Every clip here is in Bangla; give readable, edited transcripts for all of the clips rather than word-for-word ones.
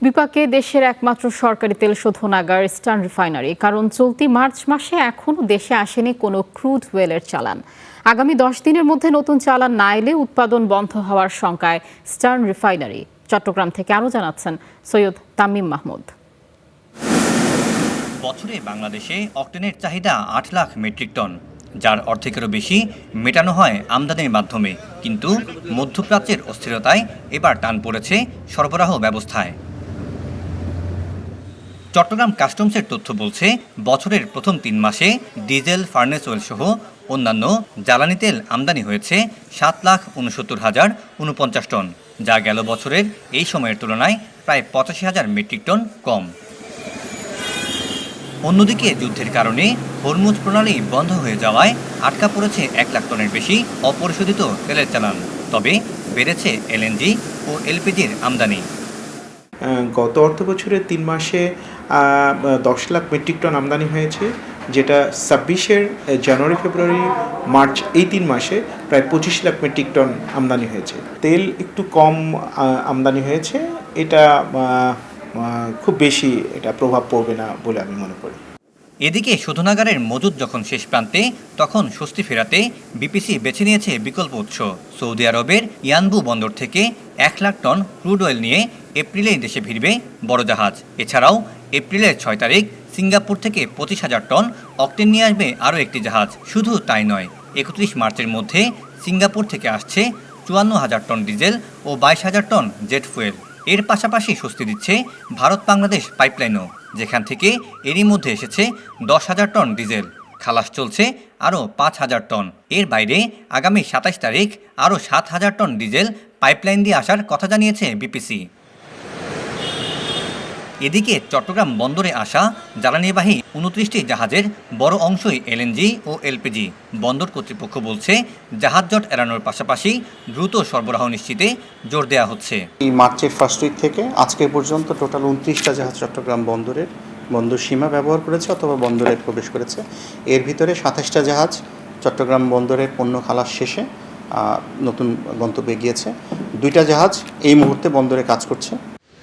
বিপাকে দেশের একমাত্র সরকারি তেল শোধনাগার ইস্টার্ন রিফাইনারি, কারণ চলতি মার্চ মাসে এখনও দেশে আসেনি কোনো ক্রুড ওয়েলের চালান। আগামী 10 দিনের মধ্যে নতুন চালান না এলে উৎপাদন বন্ধ হওয়ার শঙ্কায় ইস্টার্ন রিফাইনারি। চট্টগ্রাম থেকে আরও জানাচ্ছেন সৈয়দ তামিম মাহমুদ। বছরে বাংলাদেশে অক্টেনের চাহিদা 8 লাখ মেট্রিক টন, যার অর্ধেকেরও বেশি মেটানো হয় আমদানির মাধ্যমে। কিন্তু মধ্যপ্রাচ্যের অস্থিরতায় এবার টান পড়েছে সরবরাহ ব্যবস্থায়। চট্টগ্রাম কাস্টমসের তথ্য বলছে, বছরের প্রথম 3 মাসে ডিজেল, ফার্নেস অয়েল সহ অন্যান্য জ্বালানি তেল আমদানি হয়েছে 7,69,049 টন, যা গেল বছরের এই সময়ের তুলনায় প্রায় 85,000 মেট্রিক টন কম। অন্যদিকে যুদ্ধের কারণে হরমুজ প্রণালী বন্ধ হয়ে যাওয়ায় আটকা পড়েছে 1 লাখ টনের বেশি অপরিশোধিত তেলের চালান। তবে বেড়েছে এলএনজি ও এলপিজির আমদানি। গত অর্থ বছরের 3 মাসে 10 লাখ মেট্রিক টন আমদানি হয়েছে, যেটা 26-এর জানুয়ারি, ফেব্রুয়ারি, মার্চ এই 3 মাসে প্রায় 25 লাখ মেট্রিক টন আমদানি হয়েছে। তেল একটু কম আমদানি হয়েছে, এটা খুব বেশি এটা প্রভাব পড়বে না বলে আমি মনে করি। এদিকে শোধনাগারের মজুদ যখন শেষ প্রান্তে, তখন স্বস্তি ফেরাতে বিপিসি বেছে নিয়েছে বিকল্প উৎস। সৌদি আরবের ইয়ানবু বন্দর থেকে 1 লাখ টন ক্রুড অয়েল নিয়ে এপ্রিলেই দেশে ফিরবে বড় জাহাজ। এছাড়াও এপ্রিলের 6 তারিখ সিঙ্গাপুর থেকে 25,000 টন অক্টেন নিয়ে আসবে আরও একটি জাহাজ। শুধু তাই নয়, 31 মার্চের মধ্যে সিঙ্গাপুর থেকে আসছে 54,000 টন ডিজেল ও 22,000 টন জেট ফুয়েল। এর পাশাপাশি স্বস্তি দিচ্ছে ভারত বাংলাদেশ পাইপলাইনও, যেখান থেকে এরই মধ্যে এসেছে 10,000 টন ডিজেল। খালাস চলছে আরও 5,000 টন। এর বাইরে আগামী 27 তারিখ আরও 7,000 টন ডিজেল পাইপলাইন দিয়ে আসার কথা জানিয়েছে বিপিসি। এদিকে চট্টগ্রাম বন্দরে আসা জ্বালানিবাহী 29টি জাহাজের বড় অংশই এলএনজি ও এলপিজি। বন্দর কর্তৃপক্ষ বলছে, জাহাজ জট এড়ানোর পাশাপাশি দ্রুত সরবরাহ নিশ্চিতে জোর দেওয়া হচ্ছে। এই মার্চের ফার্স্ট উইক থেকে আজকে পর্যন্ত টোটাল 29টা জাহাজ চট্টগ্রাম বন্দর সীমা ব্যবহার করেছে অথবা বন্দরে প্রবেশ করেছে। এর ভিতরে 27টা জাহাজ চট্টগ্রাম বন্দরের পণ্য খালাস শেষে নতুন গন্তব্যে গিয়েছে। 2টা জাহাজ এই মুহূর্তে বন্দরে কাজ করছে।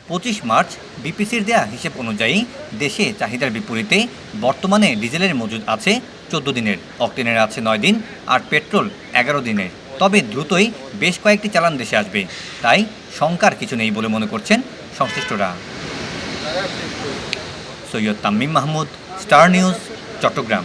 25 মার্চ বিপিসির দেয়া হিসেব অনুযায়ী দেশে চাহিদার বিপরীতে বর্তমানে ডিজেলের মজুদ আছে 14 দিনের, অক্টেনের আছে 9 দিন আর পেট্রোল 11 দিনের। তবে দ্রুতই বেশ কয়েকটি চালান দেশে আসবে, তাই শঙ্কার কিছু নেই বলে মনে করছেন সংশ্লিষ্টরা। Syed Tamim Mahmud, Star News, Chittagong.